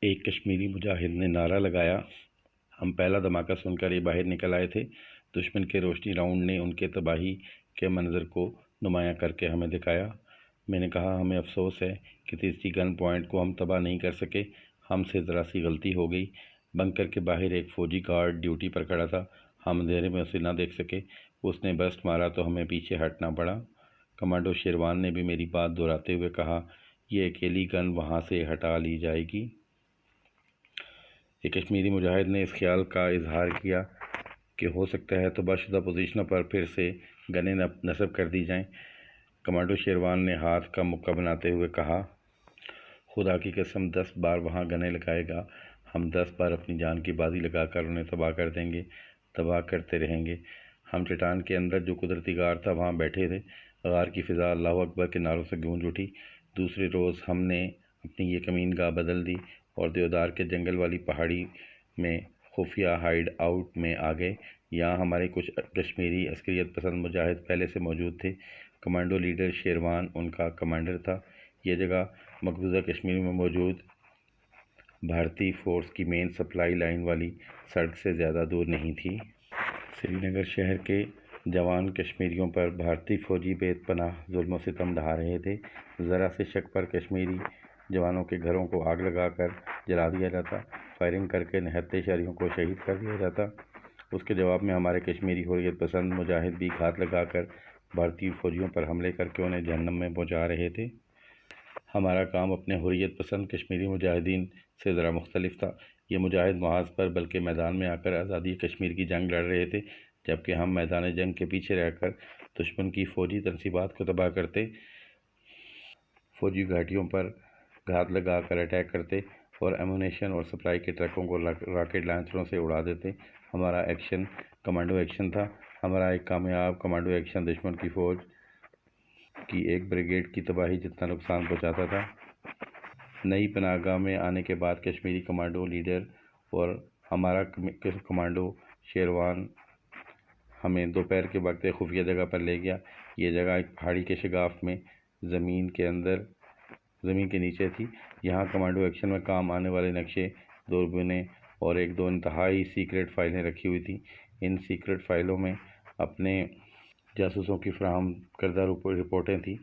ایک کشمیری مجاہد نے نعرہ لگایا۔ ہم پہلا دھماکہ سن کر ہی باہر نکل آئے تھے۔ دشمن کے روشنی راؤنڈ نے ان کے تباہی کے منظر کو نمایاں کر کے ہمیں دکھایا۔ میں نے کہا ہمیں افسوس ہے کہ تیسری گن پوائنٹ کو ہم تباہ نہیں کر سکے۔ ہم سے ذرا سی غلطی ہو گئی۔ بنکر کے باہر ایک فوجی گارڈ ڈیوٹی پر کھڑا تھا۔ ہم اندھیرے میں اسے نہ دیکھ سکے۔ اس نے برسٹ مارا تو ہمیں پیچھے ہٹنا پڑا۔ کمانڈو شیروان نے بھی میری بات دہراتے ہوئے کہا، یہ اکیلی گن وہاں سے ہٹا لی جائے گی۔ ایک کشمیری مجاہد نے اس خیال کا اظہار کیا کہ ہو سکتا ہے تباہ شدہ پوزیشنوں پر پھر سے گنیں نصب کر دی جائیں۔ کمانڈو شیروان نے ہاتھ کا مکہ بناتے ہوئے کہا، خدا کی قسم 10 بار وہاں گنیں لگائے گا، ہم 10 بار اپنی جان کی بازی لگا کر انہیں تباہ کر دیں گے، تباہ کرتے رہیں گے۔ ہم چٹان کے اندر جو قدرتی غار تھا وہاں بیٹھے تھے۔ غار کی فضا اللہ اکبر کے نعروں سے گونج اٹھی۔ دوسرے روز ہم نے اپنی یہ کمین گاہ بدل دی اور دیودار کے جنگل والی پہاڑی میں خفیہ ہائیڈ آؤٹ میں آ گئے۔ یہاں ہمارے کچھ کشمیری عسکریت پسند مجاہد پہلے سے موجود تھے۔ کمانڈو لیڈر شیروان ان کا کمانڈر تھا۔ یہ جگہ مقبوضہ کشمیر میں موجود بھارتی فورس کی مین سپلائی لائن والی سڑک سے زیادہ دور نہیں تھی۔ سری نگر شہر کے جوان کشمیریوں پر بھارتی فوجی بے پناہ ظلم و ستم ڈھا رہے تھے۔ ذرا سے شک پر کشمیری جوانوں کے گھروں کو آگ لگا کر جلا دیا جاتا، فائرنگ کر کے نہتے شہریوں کو شہید کر دیا جاتا۔ اس کے جواب میں ہمارے کشمیری حریت پسند مجاہد بھی گھات لگا کر بھارتی فوجیوں پر حملے کر کے انہیں جہنم میں پہنچا رہے تھے۔ ہمارا کام اپنے حریت پسند کشمیری مجاہدین سے ذرا مختلف تھا۔ یہ مجاہد محاذ پر بلکہ میدان میں آ کر آزادی کشمیر کی جنگ لڑ رہے تھے، جبکہ ہم میدان جنگ کے پیچھے رہ کر دشمن کی فوجی تنصیبات کو تباہ کرتے، فوجی گھاٹیوں پر گھات لگا کر اٹیک کرتے اور ایمونیشن اور سپلائی کے ٹرکوں کو راکٹ لانچروں سے اڑا دیتے۔ ہمارا ایکشن کمانڈو ایکشن تھا۔ ہمارا ایک کامیاب کمانڈو ایکشن دشمن کی فوج کی ایک بریگیڈ کی تباہی جتنا نقصان پہنچاتا تھا۔ نئی پناہ گاہ میں آنے کے بعد کشمیری کمانڈو لیڈر اور ہمارا کمانڈو شیروان ہمیں دوپہر کے وقت ایک خفیہ جگہ پر لے گیا۔ یہ جگہ ایک پہاڑی کے شگاف میں زمین کے نیچے تھی۔ یہاں کمانڈو ایکشن میں کام آنے والے نقشے، دوربینیں اور ایک دو انتہائی سیکرٹ فائلیں رکھی ہوئی تھیں۔ ان سیکرٹ فائلوں میں اپنے جاسوسوں کی فراہم کردہ رپورٹیں تھیں،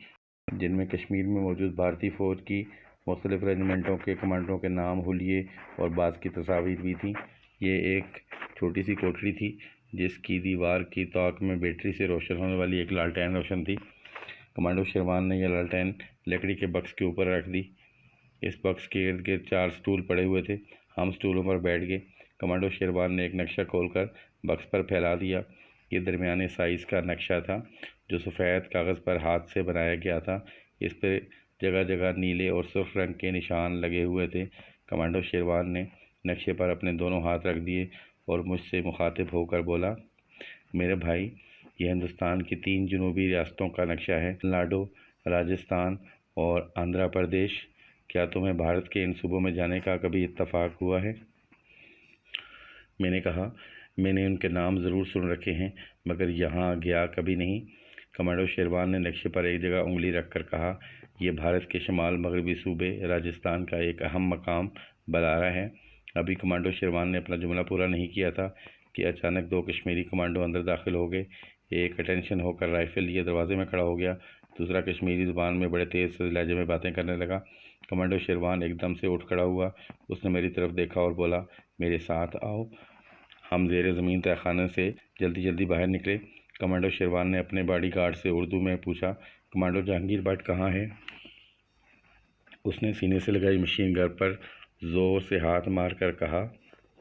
جن میں کشمیر میں موجود بھارتی فوج کی مختلف ریجمنٹوں کے کمانڈروں کے نام، حلیے اور بعض کی تصاویر بھی تھیں۔ یہ ایک چھوٹی سی کوٹری تھی جس کی دیوار کی طاق میں بیٹری سے روشن ہونے والی ایک لالٹین روشن تھی۔ کمانڈو شیروان نے یہ لالٹین لکڑی کے بکس کے اوپر رکھ دی۔ اس بکس کے ارد گرد 4 سٹول پڑے ہوئے تھے۔ ہم سٹولوں پر بیٹھ گئے۔ کمانڈو شیروان نے ایک نقشہ کھول کر بکس پر پھیلا دیا۔ یہ درمیانے سائز کا نقشہ تھا جو سفید کاغذ پر ہاتھ سے بنایا گیا تھا۔ اس پر جگہ جگہ نیلے اور سرخ رنگ کے نشان لگے ہوئے تھے۔ کمانڈو شیروان نے نقشے پر اپنے دونوں ہاتھ رکھ دیے اور مجھ سے مخاطب ہو کر بولا، میرے بھائی، یہ ہندوستان کی 3 جنوبی ریاستوں کا نقشہ ہے، تمل ناڈو، راجستھان اور آندھرا پردیش۔ کیا تمہیں بھارت کے ان صوبوں میں جانے کا کبھی اتفاق ہوا ہے؟ میں نے کہا، میں نے ان کے نام ضرور سن رکھے ہیں مگر یہاں گیا کبھی نہیں۔ کمانڈو شیروان نے نقشے پر ایک جگہ انگلی رکھ کر کہا، یہ بھارت کے شمال مغربی صوبے راجستھان کا ایک اہم مقام بلارا ہے۔ ابھی کمانڈو شیروان نے اپنا جملہ پورا نہیں کیا تھا کہ اچانک 2 کشمیری کمانڈو اندر داخل ہو گئے۔ ایک اٹینشن ہو کر رائفل لیے دروازے میں کھڑا ہو گیا، دوسرا کشمیری زبان میں بڑے تیز لہجے میں باتیں کرنے لگا۔ کمانڈو شیروان ایک دم سے اٹھ کھڑا ہوا۔ اس نے میری طرف دیکھا اور بولا، میرے ساتھ آؤ۔ ہم زیر زمین تہہ خانے سے جلدی باہر نکلے۔ کمانڈو شیروان نے اپنے باڈی گارڈ سے اردو میں پوچھا، کمانڈو جہانگیر بٹ کہاں ہے؟ اس نے سینے سے لگائی مشین گن پر زور سے ہاتھ مار کر کہا،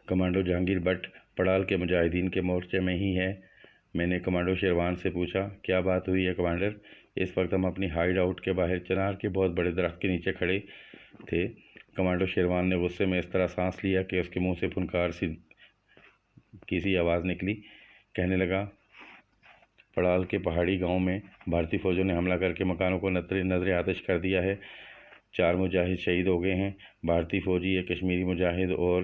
کمانڈو جہانگیر بٹ پڑال کے مجاہدین کے مورچے میں ہی ہے۔ میں نے کمانڈو شیروان سے پوچھا، کیا بات ہوئی ہے کمانڈر؟ اس وقت ہم اپنی ہائیڈ آؤٹ کے باہر چنار کے بہت بڑے درخت کے نیچے کھڑے تھے۔ کمانڈو شیروان نے غصے میں اس طرح سانس لیا کہ اس کے منہ سے پھنکار سی آواز نکلی۔ کہنے لگا، پڑال کے پہاڑی گاؤں میں بھارتی فوجوں نے حملہ کر کے مکانوں کو نظر آتش کر دیا ہے۔ 4 مجاہد شہید ہو گئے ہیں۔ بھارتی فوجی ایک کشمیری مجاہد اور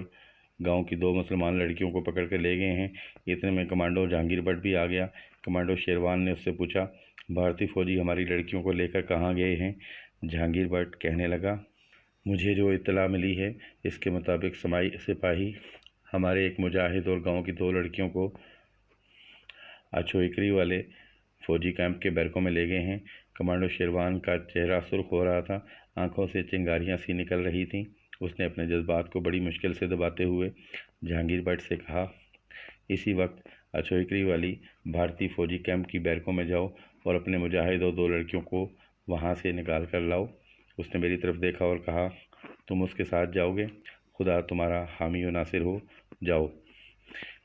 گاؤں کی 2 مسلمان لڑکیوں کو پکڑ کر لے گئے ہیں۔ اتنے میں کمانڈو جہانگیر بٹ بھی آ گیا۔ کمانڈو شیروان نے اس سے پوچھا، بھارتی فوجی ہماری لڑکیوں کو لے کر کہاں گئے ہیں؟ جہانگیر بٹ کہنے لگا، مجھے جو اطلاع ملی ہے اس کے مطابق سپاہی ہمارے ایک مجاہد اور گاؤں کی 2 لڑکیوں کو اچھوئکری والے فوجی کیمپ کے بیرکوں میں لے گئے ہیں۔ کمانڈو شیروان کا چہرہ سرخ ہو رہا تھا، آنکھوں سے چنگاریاں سی نکل رہی تھیں۔ اس نے اپنے جذبات کو بڑی مشکل سے دباتے ہوئے جہانگیر بٹ سے کہا، اسی وقت اچھوئکری والی بھارتی فوجی کیمپ کی بیرکوں میں جاؤ اور اپنے مجاہد اور 2 لڑکیوں کو وہاں سے نکال کر لاؤ۔ اس نے میری طرف دیکھا اور کہا، تم اس کے ساتھ جاؤ گے؟ خدا تمہارا حامی و ناصر ہو، جاؤ۔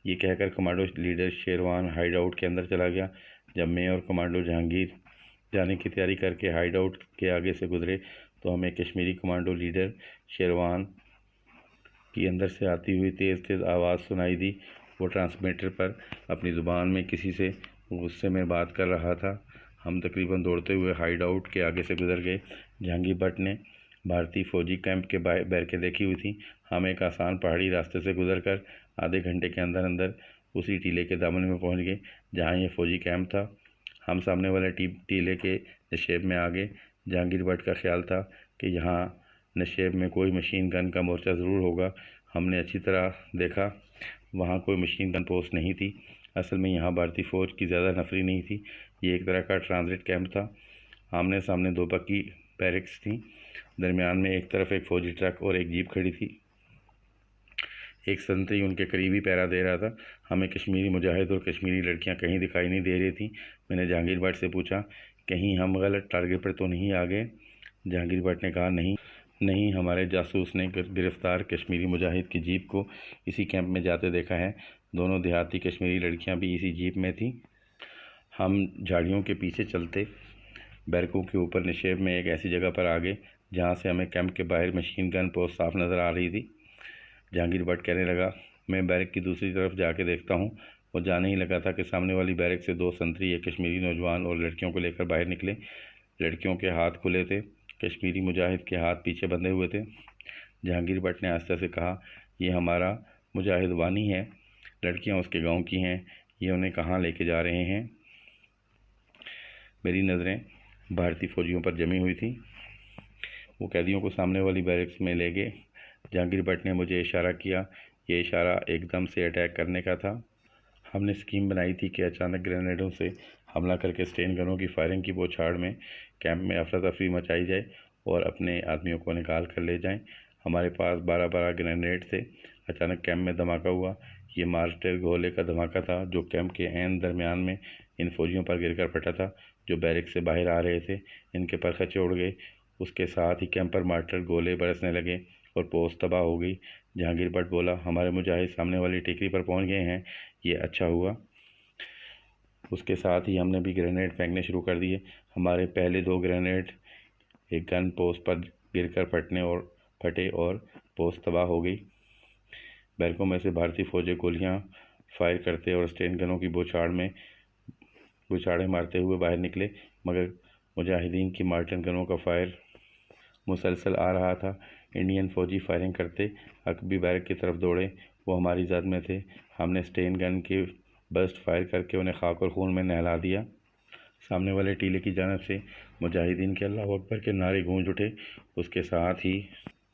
یہ کہہ کر کمانڈو لیڈر شیروان ہائیڈ آؤٹ کے اندر چلا گیا۔ جب میں اور کمانڈو جہانگیر جانے کی تیاری کر کے ہائیڈ آؤٹ کے آگے سے گزرے تو ہمیں کشمیری کمانڈو لیڈر شیروان کی اندر سے آتی ہوئی تیز تیز آواز سنائی دی۔ وہ ٹرانسمیٹر پر اپنی زبان میں کسی سے غصے میں بات کر رہا تھا۔ ہم تقریباً دوڑتے ہوئے ہائیڈ آؤٹ کے آگے سے گزر گئے۔ جہانگیر بٹ نے بھارتی فوجی کیمپ کے بیرکیں دیکھی ہوئی تھیں۔ ہم ایک آسان پہاڑی راستے سے گزر کر آدھے گھنٹے کے اندر اندر اسی ٹیلے کے دامن میں پہنچ گئے جہاں یہ فوجی کیمپ تھا۔ ہم سامنے والے ٹیلے کے نشیب میں آ گئے۔ جہانگیر بٹ کا خیال تھا کہ یہاں نشیب میں کوئی مشین گن کا مورچہ ضرور ہوگا۔ ہم نے اچھی طرح دیکھا، وہاں کوئی مشین گن پوسٹ نہیں تھی۔ اصل میں یہاں بھارتی فوج کی زیادہ نفری نہیں تھی، یہ ایک طرح کا ٹرانزٹ کیمپ تھا۔ آمنے سامنے 2 پکی بیرکس تھیں، درمیان میں ایک طرف ایک فوجی ٹرک اور ایک جیپ کھڑی تھی۔ ایک سنتری ان کے قریب ہی پہرا دے رہا تھا۔ ہمیں کشمیری مجاہد اور کشمیری لڑکیاں کہیں دکھائی نہیں دے رہی تھیں۔ میں نے جہانگیر بٹ سے پوچھا، کہیں ہم غلط ٹارگٹ پر تو نہیں آ گئے؟ جہانگیر بٹ نے کہا، نہیں، ہمارے جاسوس نے گرفتار کشمیری مجاہد کی جیپ کو اسی کیمپ میں جاتے دیکھا ہے۔ دونوں دیہاتی کشمیری لڑکیاں بھی اسی جیپ میں تھیں۔ ہم جھاڑیوں کے پیچھے چلتے بیرکوں کے اوپر نشیب میں ایک ایسی جگہ پر آ گئے جہاں سے ہمیں کیمپ کے باہر مشین گن پوسٹ صاف نظر آ رہی تھی۔ جہانگیر بٹ کہنے لگا، میں بیرک کی دوسری طرف جا کے دیکھتا ہوں۔ وہ جانے ہی لگا تھا کہ سامنے والی بیرک سے 2 سنتری ایک کشمیری نوجوان اور لڑکیوں کو لے کر باہر نکلے۔ لڑکیوں کے ہاتھ کھلے تھے، کشمیری مجاہد کے ہاتھ پیچھے بندھے ہوئے تھے۔ جہانگیر بٹ نے آہستہ سے کہا، یہ ہمارا مجاہد وانی ہے، لڑکیاں اس کے گاؤں کی ہیں، یہ انہیں کہاں لے کے جا رہے ہیں؟ میری نظریں بھارتی فوجیوں پر جمی ہوئی تھیں۔ وہ قیدیوں کو سامنے والی بیرکس میں لے گئے۔ جہانگیر بٹ نے مجھے اشارہ کیا، یہ اشارہ ایک دم سے اٹیک کرنے کا تھا۔ ہم نے اسکیم بنائی تھی کہ اچانک گرینیڈوں سے حملہ کر کے اسٹین گنوں کی فائرنگ کی بوچھاڑ میں کیمپ میں افراتفری مچائی جائے اور اپنے آدمیوں کو نکال کر لے جائیں۔ ہمارے پاس 12 گرینیڈ تھے۔ اچانک کیمپ میں دھماکہ ہوا۔ یہ مارٹر گولے کا دھماکہ تھا جو کیمپ کے عین درمیان میں ان فوجیوں پر گر کر پھٹا تھا جو بیرک سے باہر آ رہے تھے۔ ان کے پر خچے اڑ گئے، اس کے ساتھ ہی کیمپ پر مارٹر گولے برسنے لگے اور پوسٹ تباہ ہو گئی۔ جہانگیر بٹ بولا، ہمارے مجاہد سامنے والی ٹیکری پر پہنچ گئے ہیں، یہ اچھا ہوا۔ اس کے ساتھ ہی ہم نے بھی گرینیڈ پھینکنے شروع کر دیے۔ ہمارے پہلے 2 گرینیڈ ایک گن پوسٹ پر گر کر پھٹے اور پوسٹ تباہ ہو گئی۔ بیرکوں میں سے بھارتی فوجی گولیاں فائر کرتے اور اسٹین گنوں کی بوچھاڑیں مارتے ہوئے باہر نکلے، مگر مجاہدین کی مارٹن گنوں کا فائر مسلسل آ رہا تھا۔ انڈین فوجی فائرنگ کرتے عقبی بیرک کی طرف دوڑے، وہ ہماری زد میں تھے۔ ہم نے اسٹین گن کے برسٹ فائر کر کے انہیں خاک اور خون میں نہلا دیا۔ سامنے والے ٹیلے کی جانب سے مجاہدین کے اللہ اکبر کے نعرے گونج اٹھے۔ اس کے ساتھ ہی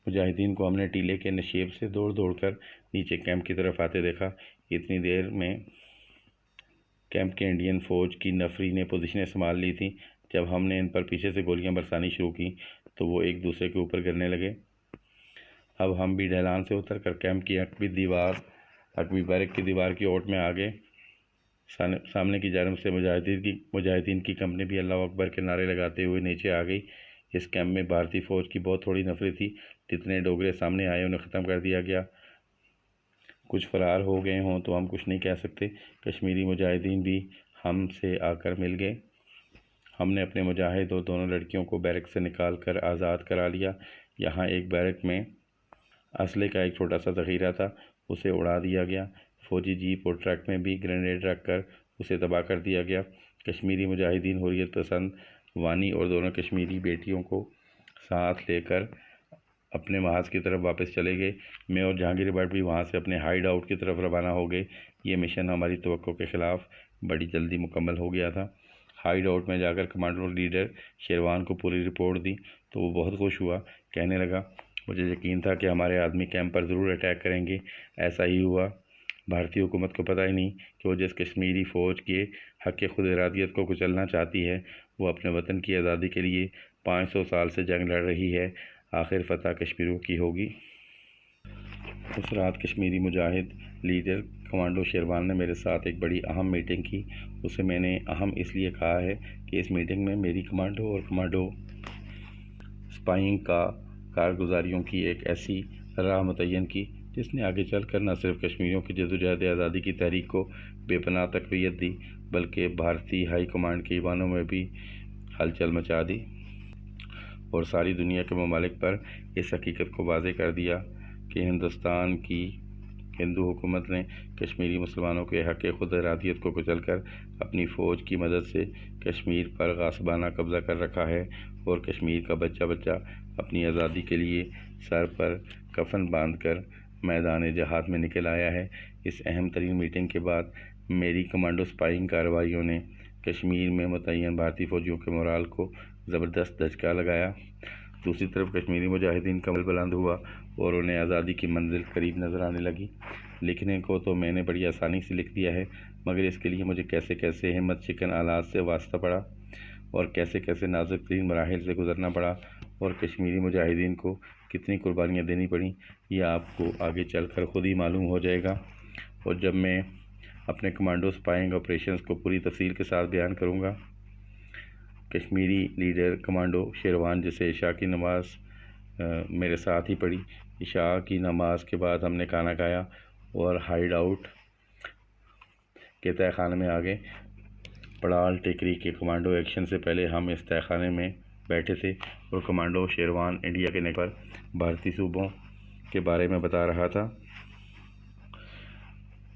مجاہدین کو ہم نے ٹیلے کے نشیب سے دوڑ کر نیچے کیمپ کی طرف آتے دیکھا۔ اتنی دیر میں کیمپ کے انڈین فوج کی نفری نے پوزیشنیں سنبھال لی تھیں۔ جب ہم نے ان پر پیچھے سے گولیاں برسانی شروع کی تو وہ ایک دوسرے کے اوپر گرنے لگے۔ اب ہم بھی ڈھلان سے اتر کر کیمپ کی عقبی بیرک کی دیوار کی اوٹ میں آ گئے۔ سامنے کی جانب سے مجاہدین کی کمپنی بھی اللہ اکبر کے نعرے لگاتے ہوئے نیچے آ گئی۔ اس کیمپ میں بھارتی فوج کی بہت تھوڑی نفری تھی۔ جتنے ڈوگرے سامنے آئے انہیں ختم کر دیا گیا۔ کچھ فرار ہو گئے ہوں تو ہم کچھ نہیں کہہ سکتے۔ کشمیری مجاہدین بھی ہم سے آ کر مل گئے۔ ہم نے اپنے مجاہد اور دونوں لڑکیوں کو بیرک سے نکال کر آزاد کرا لیا۔ یہاں ایک بیرک میں اسلحے کا ایک چھوٹا سا ذخیرہ تھا، اسے اڑا دیا گیا۔ فوجی جیپ اور ٹرک میں بھی گرینیڈ رکھ کر اسے تباہ کر دیا گیا۔ کشمیری مجاہدین حریت پسند وانی اور دونوں کشمیری بیٹیوں کو ساتھ لے کر اپنے محاذ کی طرف واپس چلے گئے۔ میں اور جہانگیر بٹ بھی وہاں سے اپنے ہائیڈ آؤٹ کی طرف روانہ ہو گئے۔ یہ مشن ہماری توقع کے خلاف بڑی جلدی مکمل ہو گیا تھا۔ ہائیڈ آؤٹ میں جا کر کمانڈو لیڈر شیروان کو پوری رپورٹ دی تو وہ بہت خوش ہوا، کہنے لگا، مجھے یقین تھا کہ ہمارے آدمی کیمپ پر ضرور اٹیک کریں گے۔ ایسا ہی ہوا۔ بھارتی حکومت کو پتہ ہی نہیں کہ وہ جس کشمیری فوج کے حق خود ارادیت کو کچلنا چاہتی ہے، وہ اپنے وطن کی آزادی کے لیے 500 سال سے جنگ لڑ رہی ہے، آخر فتح کشمیریوں کی ہوگی۔ اس رات کشمیری مجاہد لیڈر کمانڈو شیروان نے میرے ساتھ ایک بڑی اہم میٹنگ کی۔ اسے میں نے اہم اس لیے کہا ہے کہ اس میٹنگ میں میری کمانڈو اور کمانڈو اسپائنگ کا کارگزاریوں کی ایک ایسی راہ متعین کی جس نے آگے چل کر نہ صرف کشمیریوں کی جدوجہد آزادی کی تحریک کو بے پناہ تقویت دی، بلکہ بھارتی ہائی کمانڈ کے ایوانوں میں بھی ہلچل مچا دی اور ساری دنیا کے ممالک پر اس حقیقت کو واضح کر دیا کہ ہندوستان کی ہندو حکومت نے کشمیری مسلمانوں کے حق خود ارادیت کو کچل کر اپنی فوج کی مدد سے کشمیر پر غاصبانہ قبضہ کر رکھا ہے، اور کشمیر کا بچہ بچہ اپنی آزادی کے لیے سر پر کفن باندھ کر میدان جہاد میں نکل آیا ہے۔ اس اہم ترین میٹنگ کے بعد میری کمانڈو اسپائنگ کارروائیوں نے کشمیر میں متعین بھارتی فوجیوں کے مورال کو زبردست دھچکا لگایا۔ دوسری طرف کشمیری مجاہدین کا بل بلند ہوا اور انہیں آزادی کی منزل قریب نظر آنے لگی۔ لکھنے کو تو میں نے بڑی آسانی سے لکھ دیا ہے، مگر اس کے لیے مجھے کیسے کیسے ہمت شکن آلات سے واسطہ پڑا اور کیسے کیسے نازک ترین مراحل سے گزرنا پڑا اور کشمیری مجاہدین کو کتنی قربانیاں دینی پڑیں، یہ آپ کو آگے چل کر خود ہی معلوم ہو جائے گا۔ اور جب میں اپنے کمانڈو اسپائنگ آپریشنز کو پوری تفصیل کے ساتھ بیان کروں گا۔ کشمیری لیڈر کمانڈو شیروان، جسے عشاء کی نماز میرے ساتھ ہی پڑھی۔ عشاء کی نماز کے بعد ہم نے کھانا کھایا اور ہائیڈ آؤٹ کے تہہ خانے میں آ گئے۔ پڑال ٹیکری کے کمانڈو ایکشن سے پہلے ہم اس تہہ خانے میں بیٹھے تھے اور کمانڈو شیروان انڈیا کے نقشے پر بھارتی صوبوں کے بارے میں بتا رہا تھا۔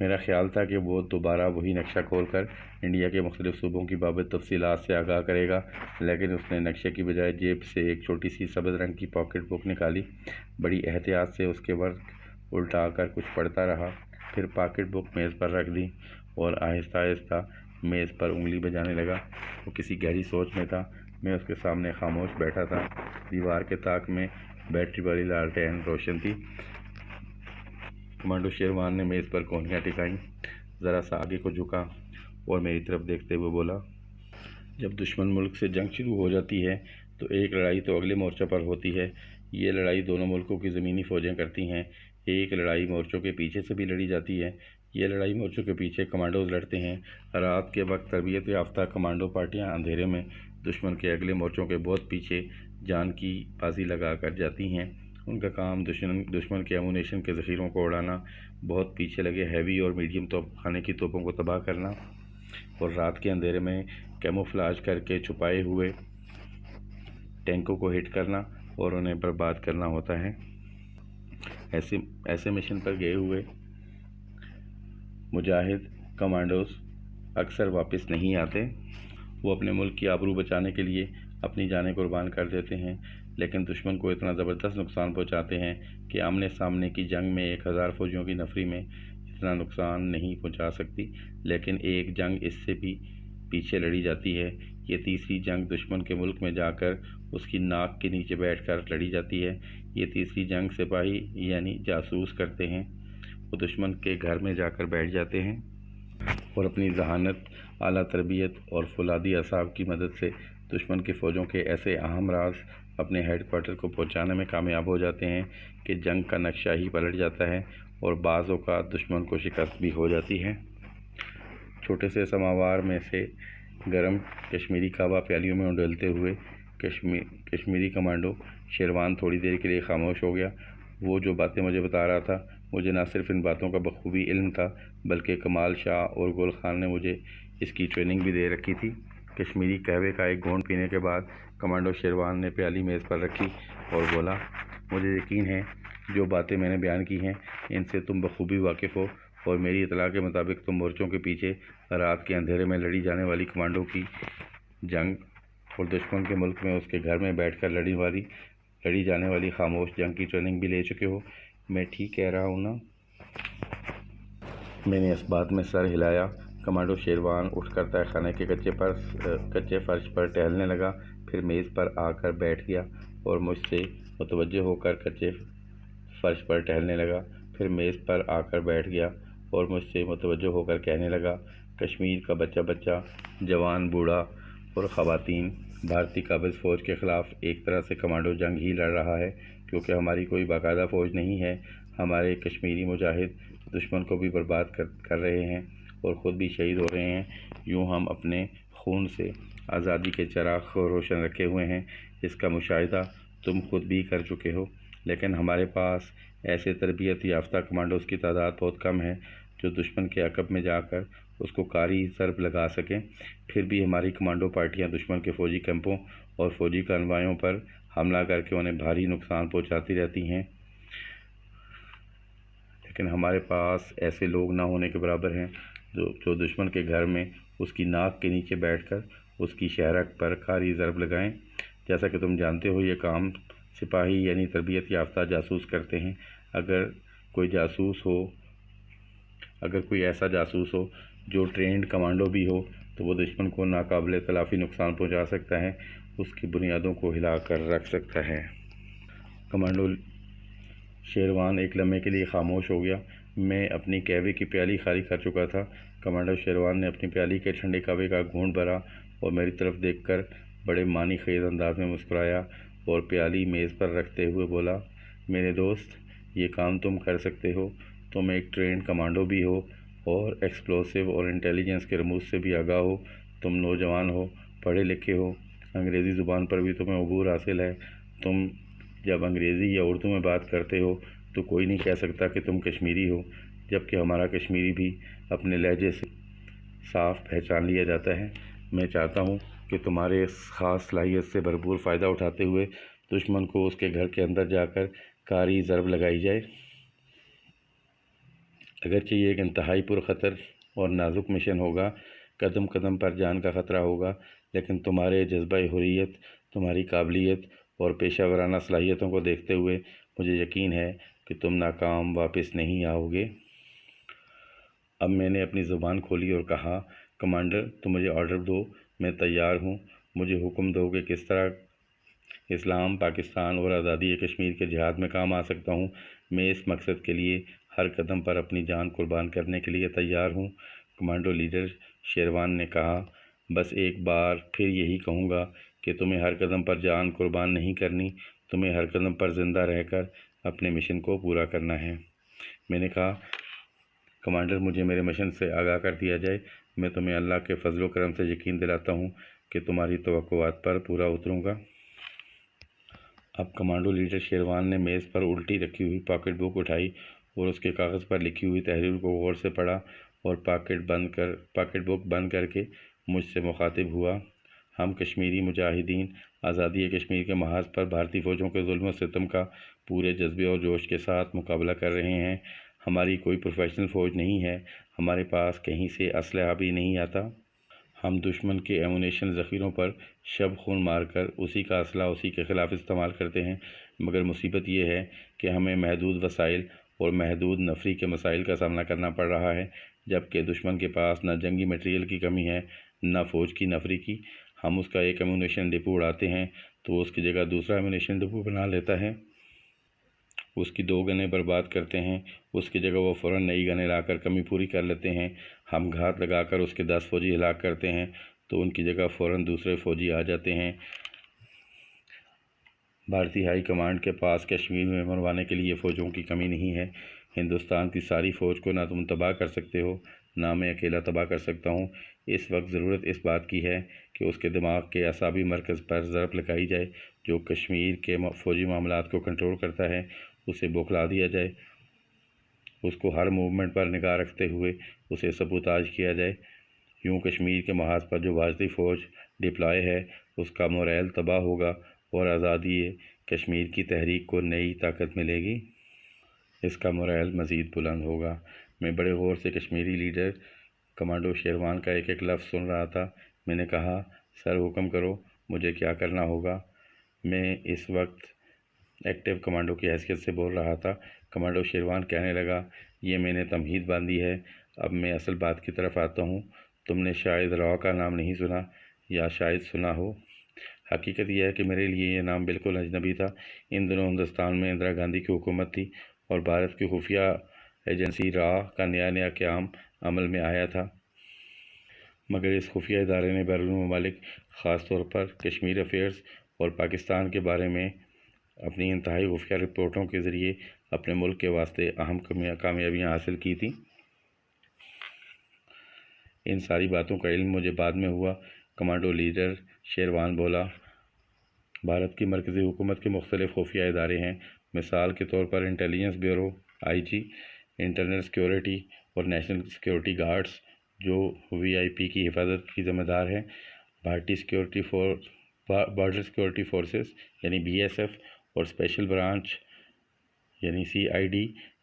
میرا خیال تھا کہ وہ دوبارہ وہی نقشہ کھول کر انڈیا کے مختلف صوبوں کی بابت تفصیلات سے آگاہ کرے گا، لیکن اس نے نقشے کی بجائے جیب سے ایک چھوٹی سی سبز رنگ کی پاکٹ بک نکالی، بڑی احتیاط سے اس کے ورق الٹا کر کچھ پڑھتا رہا، پھر پاکٹ بک میز پر رکھ دی اور آہستہ آہستہ میز پر انگلی بجانے لگا۔ وہ کسی گہری سوچ میں تھا۔ میں اس کے سامنے خاموش بیٹھا تھا۔ دیوار کے طاق میں بیٹری والی لالٹین روشن تھی۔ کمانڈو شیروان نے میز پر کونیاں ٹکائیں، ذرا سا آگے کو جھکا اور میری طرف دیکھتے ہوئے بولا، جب دشمن ملک سے جنگ شروع ہو جاتی ہے تو ایک لڑائی تو اگلے مورچہ پر ہوتی ہے۔ یہ لڑائی دونوں ملکوں کی زمینی فوجیں کرتی ہیں۔ ایک لڑائی مورچوں کے پیچھے سے بھی لڑی جاتی ہے۔ یہ لڑائی مورچوں کے پیچھے کمانڈوز لڑتے ہیں۔ رات کے وقت تربیت یافتہ کمانڈو پارٹیاں اندھیرے میں دشمن کے اگلے مورچوں کے بہت پیچھے جان کی بازی لگا کر جاتی ہیں۔ ان کا کام دشمن کے ایمونیشن کے ذخیروں کو اڑانا، بہت پیچھے لگے ہیوی اور میڈیم توپ خانے کی توپوں کو تباہ کرنا اور رات کے اندھیرے میں کیموفلاج کر کے چھپائے ہوئے ٹینکوں کو ہٹ کرنا اور انہیں برباد کرنا ہوتا ہے۔ ایسے مشن پر گئے ہوئے مجاہد کمانڈوز اکثر واپس نہیں آتے۔ وہ اپنے ملک کی آبرو بچانے کے لیے اپنی جانیں قربان کر دیتے ہیں، لیکن دشمن کو اتنا زبردست نقصان پہنچاتے ہیں کہ آمنے سامنے کی جنگ میں 1000 فوجیوں کی نفری میں اتنا نقصان نہیں پہنچا سکتی، لیکن ایک جنگ اس سے بھی پیچھے لڑی جاتی ہے۔ یہ تیسری جنگ دشمن کے ملک میں جا کر اس کی ناک کے نیچے بیٹھ کر لڑی جاتی ہے۔ یہ تیسری جنگ سپاہی یعنی جاسوس کرتے ہیں۔ وہ دشمن کے گھر میں جا کر بیٹھ جاتے ہیں اور اپنی ذہانت، اعلیٰ تربیت اور فولادی اعصاب کی مدد سے دشمن کی فوجوں کے ایسے اہم راز اپنے ہیڈ کوارٹر کو پہنچانے میں کامیاب ہو جاتے ہیں کہ جنگ کا نقشہ ہی پلٹ جاتا ہے اور بعض اوقات دشمن کو شکست بھی ہو جاتی ہے۔ چھوٹے سے سماوار میں سے گرم کشمیری کعبہ پیالیوں میں اڈلتے ہوئے کشمیری کمانڈو شیروان تھوڑی دیر کے لیے خاموش ہو گیا۔ وہ جو باتیں مجھے بتا رہا تھا، مجھے نہ صرف ان باتوں کا بخوبی علم تھا، بلکہ کمال شاہ اور گل خان نے مجھے اس کی ٹریننگ بھی دے رکھی تھی۔ کشمیری قہوے کا ایک گھونٹ پینے کے بعد کمانڈو شیروان نے پیالی میز پر رکھی اور بولا، مجھے یقین ہے جو باتیں میں نے بیان کی ہیں ان سے تم بخوبی واقف ہو، اور میری اطلاع کے مطابق تم مورچوں کے پیچھے رات کے اندھیرے میں لڑی جانے والی کمانڈو کی جنگ اور دشمن کے ملک میں اس کے گھر میں بیٹھ کر لڑی جانے والی خاموش جنگ کی ٹریننگ بھی لے چکے ہو۔ میں ٹھیک کہہ رہا ہوں نا؟ میں نے اس بات میں سر ہلایا۔ کمانڈو شیروان اٹھ کر تہہ خانے کے کچے فرش پر ٹہلنے لگا، پھر میز پر آ کر بیٹھ گیا اور مجھ سے متوجہ ہو کر کچے فرش پر ٹہلنے لگا، پھر میز پر آ کر بیٹھ گیا اور مجھ سے متوجہ ہو کر کہنے لگا، کشمیر کا بچہ، جوان، بوڑھا اور خواتین بھارتی قابض فوج کے خلاف ایک طرح سے کمانڈو جنگ ہی لڑ رہا ہے، کیونکہ ہماری کوئی باقاعدہ فوج نہیں ہے۔ ہمارے کشمیری مجاہد دشمن کو بھی برباد کر رہے ہیں اور خود بھی شہید ہو رہے ہیں۔ یوں ہم اپنے خون سے آزادی کے چراغ کو روشن رکھے ہوئے ہیں۔ اس کا مشاہدہ تم خود بھی کر چکے ہو، لیکن ہمارے پاس ایسے تربیت یافتہ کمانڈوز کی تعداد بہت کم ہے جو دشمن کے عقب میں جا کر اس کو کاری ضرب لگا سکیں۔ پھر بھی ہماری کمانڈو پارٹیاں دشمن کے فوجی کیمپوں اور فوجی کانوائیوں پر حملہ کر کے انہیں بھاری نقصان پہنچاتی رہتی ہیں، لیکن ہمارے پاس ایسے لوگ نہ ہونے کے برابر ہیں جو دشمن کے گھر میں اس کی ناک کے نیچے بیٹھ کر اس کی شہرک پر کاری ضرب لگائیں۔ جیسا کہ تم جانتے ہو، یہ کام سپاہی یعنی تربیت یافتہ جاسوس کرتے ہیں۔ اگر کوئی ایسا جاسوس ہو جو ٹرینڈ کمانڈو بھی ہو تو وہ دشمن کو ناقابل تلافی نقصان پہنچا سکتا ہے، اس کی بنیادوں کو ہلا کر رکھ سکتا ہے۔ کمانڈو شیروان ایک لمحے کے لیے خاموش ہو گیا۔ میں اپنی قہوے کی پیالی خالی کر چکا تھا۔ کمانڈو شیروان نے اپنی پیالی کے ٹھنڈے قہوے کا گھونٹ بھرا اور میری طرف دیکھ کر بڑے معنی خیز انداز میں مسکرایا اور پیالی میز پر رکھتے ہوئے بولا، میرے دوست، یہ کام تم کر سکتے ہو۔ تم ایک ٹرینڈ کمانڈو بھی ہو اور ایکسپلوسیو اور انٹیلیجنس کے رموز سے بھی آگاہ ہو۔ تم نوجوان ہو، پڑھے لکھے ہو، انگریزی زبان پر بھی تمہیں عبور حاصل ہے۔ تم جب انگریزی یا اردو میں بات کرتے ہو تو کوئی نہیں کہہ سکتا کہ تم کشمیری ہو، جبکہ ہمارا کشمیری بھی اپنے لہجے سے صاف پہچان لیا جاتا ہے۔ میں چاہتا ہوں کہ تمہارے اس خاص صلاحیت سے بھرپور فائدہ اٹھاتے ہوئے دشمن کو اس کے گھر کے اندر جا کر کاری ضرب لگائی جائے۔ اگرچہ یہ ایک انتہائی پرخطر اور نازک مشن ہوگا، قدم قدم پر جان کا خطرہ ہوگا، لیکن تمہارے جذبہ حریت، تمہاری قابلیت اور پیشہ ورانہ صلاحیتوں کو دیکھتے ہوئے مجھے یقین ہے کہ تم ناکام واپس نہیں آؤ گے۔ اب میں نے اپنی زبان کھولی اور کہا، کمانڈر، تم مجھے آرڈر دو، میں تیار ہوں۔ مجھے حکم دو کہ کس طرح اسلام، پاکستان اور آزادی کشمیر کے جہاد میں کام آ سکتا ہوں۔ میں اس مقصد کے لیے ہر قدم پر اپنی جان قربان کرنے کے لیے تیار ہوں۔ کمانڈو لیڈر شیروان نے کہا، بس ایک بار پھر یہی کہوں گا کہ تمہیں ہر قدم پر جان قربان نہیں کرنی، تمہیں ہر قدم پر زندہ رہ کر اپنے مشن کو پورا کرنا ہے۔ میں نے کہا، کمانڈر، مجھے میرے مشن سے آگاہ کر دیا جائے۔ میں تمہیں اللہ کے فضل و کرم سے یقین دلاتا ہوں کہ تمہاری توقعات پر پورا اتروں گا۔ اب کمانڈو لیڈر شیروان نے میز پر الٹی رکھی ہوئی پاکٹ بک اٹھائی اور اس کے کاغذ پر لکھی ہوئی تحریر کو غور سے پڑھا اور پاکٹ بک بند کر کے مجھ سے مخاطب ہوا، ہم کشمیری مجاہدین آزادی کشمیر کے محاذ پر بھارتی فوجوں کے ظلم و ستم کا پورے جذبے اور جوش کے ساتھ مقابلہ کر رہے ہیں۔ ہماری کوئی پروفیشنل فوج نہیں ہے، ہمارے پاس کہیں سے اسلحہ بھی نہیں آتا۔ ہم دشمن کے ایمونیشن ذخیروں پر شب خون مار کر اسی کا اسلحہ اسی کے خلاف استعمال کرتے ہیں، مگر مصیبت یہ ہے کہ ہمیں محدود وسائل اور محدود نفری کے مسائل کا سامنا کرنا پڑ رہا ہے، جبکہ دشمن کے پاس نہ جنگی میٹیریل کی کمی ہے، نہ فوج کی نفری کی۔ ہم اس کا ایک ایمونیشن ڈپو اڑاتے ہیں تو اس کی جگہ دوسرا ایمونیشن ڈپو بنا لیتا ہے، اس کی 2 گنیں برباد کرتے ہیں، اس کی جگہ وہ فوراً نئی گنیں لا کر کمی پوری کر لیتے ہیں۔ ہم گھات لگا کر اس کے 10 فوجی ہلاک کرتے ہیں تو ان کی جگہ فوراً دوسرے فوجی آ جاتے ہیں۔ بھارتی ہائی کمانڈ کے پاس کشمیر میں مروانے کے لیے فوجوں کی کمی نہیں ہے۔ ہندوستان کی ساری فوج کو نہ تم تباہ کر سکتے ہو، نہ میں اکیلا تباہ کر سکتا ہوں۔ اس وقت ضرورت اس بات کی ہے کہ اس کے دماغ کے اعصابی مرکز پر ضرب لگائی جائے جو کشمیر کے فوجی معاملات کو کنٹرول کرتا ہے، اسے بوکھلا دیا جائے، اس کو ہر موومنٹ پر نگاہ رکھتے ہوئے اسے سبوتاژ کیا جائے۔ یوں کشمیر کے محاذ پر جو بھارتی فوج ڈپلائے ہے اس کا موریل تباہ ہوگا اور آزادی کشمیر کی تحریک کو نئی طاقت ملے گی، اس کا موریل مزید بلند ہوگا۔ میں بڑے غور سے کشمیری لیڈر کمانڈو شیروان کا ایک ایک لفظ سن رہا تھا۔ میں نے کہا، سر حکم کرو، مجھے کیا کرنا ہوگا؟ میں اس وقت ایکٹیو کمانڈو کی حیثیت سے بول رہا تھا۔ کمانڈو شیروان کہنے لگا، یہ میں نے تمہید باندھی ہے، اب میں اصل بات کی طرف آتا ہوں۔ تم نے شاید را کا نام نہیں سنا، یا شاید سنا ہو۔ حقیقت یہ ہے کہ میرے لیے یہ نام بالکل اجنبی تھا۔ ان دنوں ہندوستان میں اندرا گاندھی کی حکومت تھی اور بھارت کی خفیہ ایجنسی را کا نیا قیام عمل میں آیا تھا، مگر اس خفیہ ادارے نے بیرونی ممالک، خاص طور پر کشمیر افیئرز اور پاکستان کے بارے میں اپنی انتہائی خفیہ رپورٹوں کے ذریعے اپنے ملک کے واسطے اہم کامیابیاں حاصل کی تھیں۔ ان ساری باتوں کا علم مجھے بعد میں ہوا۔ کمانڈو لیڈر شیروان بولا، بھارت کی مرکزی حکومت کے مختلف خفیہ ادارے ہیں، مثال کے طور پر intelligence bureau (IG), internal security اور نیشنل سیکیورٹی گارڈز جو VIP کی حفاظت کی ذمہ دار ہیں، بارڈر سیکیورٹی فورسز یعنی BSF اور اسپیشل برانچ یعنی CID،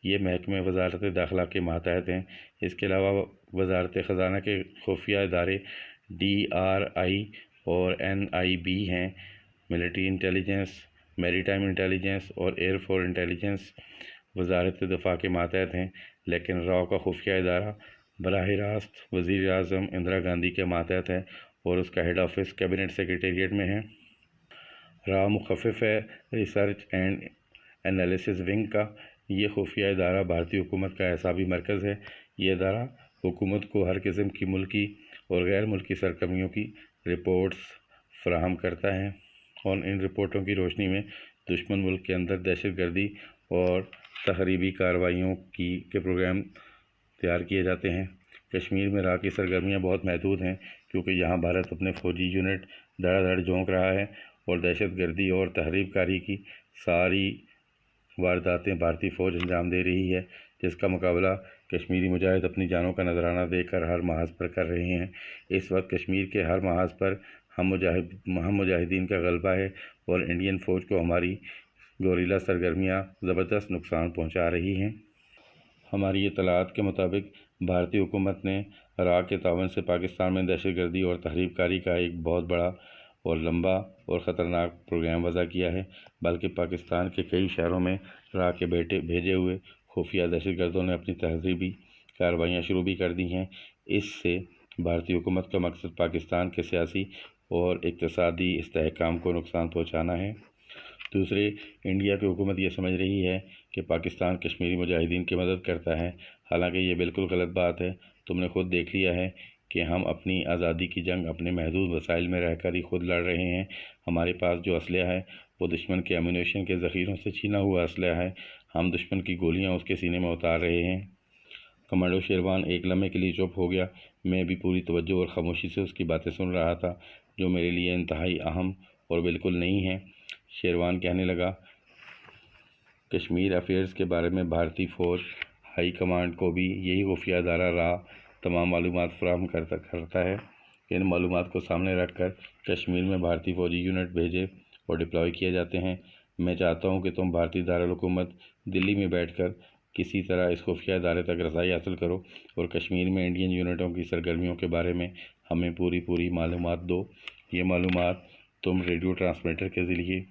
یہ محکمہ وزارت داخلہ کے ماتحت ہیں۔ اس کے علاوہ وزارت خزانہ کے خفیہ ادارے DRI اور NIB ہیں۔ ملٹری انٹیلیجنس، میری ٹائم انٹیلیجنس اور ایئر فورس انٹیلیجنس وزارت دفاع کے ماتحت ہیں، لیکن را کا خفیہ ادارہ براہ راست وزیر اعظم اندرا گاندھی کے ماتحت ہے اور اس کا ہیڈ آفس کیبنٹ سیکریٹریٹ میں ہے۔ را مخفف ہے ریسرچ اینڈ انالیسس ونگ کا۔ یہ خفیہ ادارہ بھارتی حکومت کا اعصابی مرکز ہے۔ یہ ادارہ حکومت کو ہر قسم کی ملکی اور غیر ملکی سرگرمیوں کی رپورٹس فراہم کرتا ہے اور ان رپورٹوں کی روشنی میں دشمن ملک کے اندر دہشت گردی اور تخریبی کارروائیوں کے پروگرام تیار کیے جاتے ہیں۔ کشمیر میں را کی سرگرمیاں بہت محدود ہیں کیونکہ یہاں بھارت اپنے فوجی یونٹ دھڑا دھڑ جھونک رہا ہے اور دہشت گردی اور تخریب کاری کی ساری وارداتیں بھارتی فوج انجام دے رہی ہے، جس کا مقابلہ کشمیری مجاہد اپنی جانوں کا نذرانہ دے کر ہر محاذ پر کر رہے ہیں۔ اس وقت کشمیر کے ہر محاذ پر ہم مجاہدین کا غلبہ ہے اور انڈین فوج کو ہماری گوریلا سرگرمیاں زبردست نقصان پہنچا رہی ہیں۔ ہماری اطلاعات کے مطابق بھارتی حکومت نے را کے تعاون سے پاکستان میں دہشت گردی اور تخریب کاری کا ایک بہت بڑا اور لمبا اور خطرناک پروگرام وضع کیا ہے، بلکہ پاکستان کے کئی شہروں میں را کے بھیجے ہوئے خفیہ دہشت گردوں نے اپنی تہذیبی کارروائیاں شروع بھی کر دی ہیں۔ اس سے بھارتی حکومت کا مقصد پاکستان کے سیاسی اور اقتصادی استحکام کو نقصان پہنچانا ہے۔ دوسرے، انڈیا کی حکومت یہ سمجھ رہی ہے کہ پاکستان کشمیری مجاہدین کی مدد کرتا ہے، حالانکہ یہ بالکل غلط بات ہے۔ تم نے خود دیکھ لیا ہے کہ ہم اپنی آزادی کی جنگ اپنے محدود وسائل میں رہ کر ہی خود لڑ رہے ہیں۔ ہمارے پاس جو اسلحہ ہے وہ دشمن کے ایمونیشن کے ذخیروں سے چھینا ہوا اسلحہ ہے۔ ہم دشمن کی گولیاں اس کے سینے میں اتار رہے ہیں۔ کمانڈو شیروان ایک لمحے کے لیے چپ ہو گیا۔ میں بھی پوری توجہ اور خاموشی سے اس کی باتیں سن رہا تھا، جو میرے لیے انتہائی اہم اور بالکل نئی ہیں۔ شیروان کہنے لگا، کشمیر افیئرز کے بارے میں بھارتی فوج ہائی کمانڈ کو بھی یہی خفیہ ادارہ را تمام معلومات فراہم کرتا ہے۔ ان معلومات کو سامنے رکھ کر کشمیر میں بھارتی فوجی یونٹ بھیجے اور ڈپلوائے کیے جاتے ہیں۔ میں چاہتا ہوں کہ تم بھارتی دارالحکومت دلی میں بیٹھ کر کسی طرح اس خفیہ ادارے تک رسائی حاصل کرو اور کشمیر میں انڈین یونٹوں کی سرگرمیوں کے بارے میں ہمیں پوری معلومات دو۔ یہ معلومات تم ریڈیو ٹرانسمیٹر کے ذریعے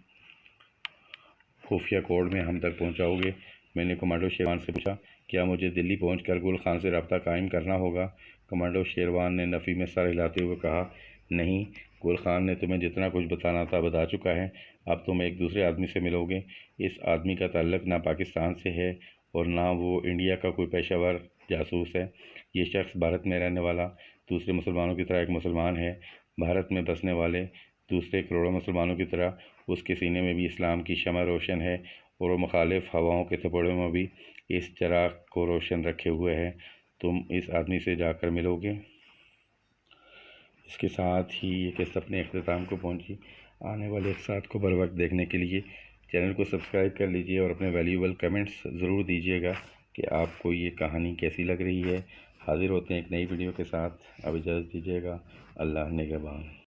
خفیہ کوڈ میں ہم تک پہنچاؤ گے۔ میں نے کمانڈو شیروان سے پوچھا، کیا مجھے دلی پہنچ کر گل خان سے رابطہ قائم کرنا ہوگا؟ کمانڈو شیروان نے نفی میں سر ہلاتے ہوئے کہا، نہیں، گل خان نے تمہیں جتنا کچھ بتانا تھا بتا چکا ہے۔ اب تم ایک دوسرے آدمی سے ملو گے۔ اس آدمی کا تعلق نہ پاکستان سے ہے اور نہ وہ انڈیا کا کوئی پیشہ ور جاسوس ہے۔ یہ شخص بھارت میں رہنے والا دوسرے مسلمانوں کی طرح ایک مسلمان ہے۔ بھارت میں بسنے والے دوسرے کروڑوں مسلمانوں کی طرح اس کے سینے میں بھی اسلام کی شمع روشن ہے اور وہ مخالف ہواؤں کے تھپڑوں میں بھی اس چراغ کو روشن رکھے ہوئے ہے۔ تم اس آدمی سے جا کر ملو گے۔ اس کے ساتھ ہی یہ قسط اپنے اختتام کو پہنچی۔ آنے والے اقساط کو بروقت دیکھنے کے لیے چینل کو سبسکرائب کر لیجیے اور اپنے ویلیوبل کمنٹس ضرور دیجیے گا کہ آپ کو یہ کہانی کیسی لگ رہی ہے۔ حاضر ہوتے ہیں ایک نئی ویڈیو کے ساتھ۔ اب اجازت دیجیے گا۔ اللہ نگہبان۔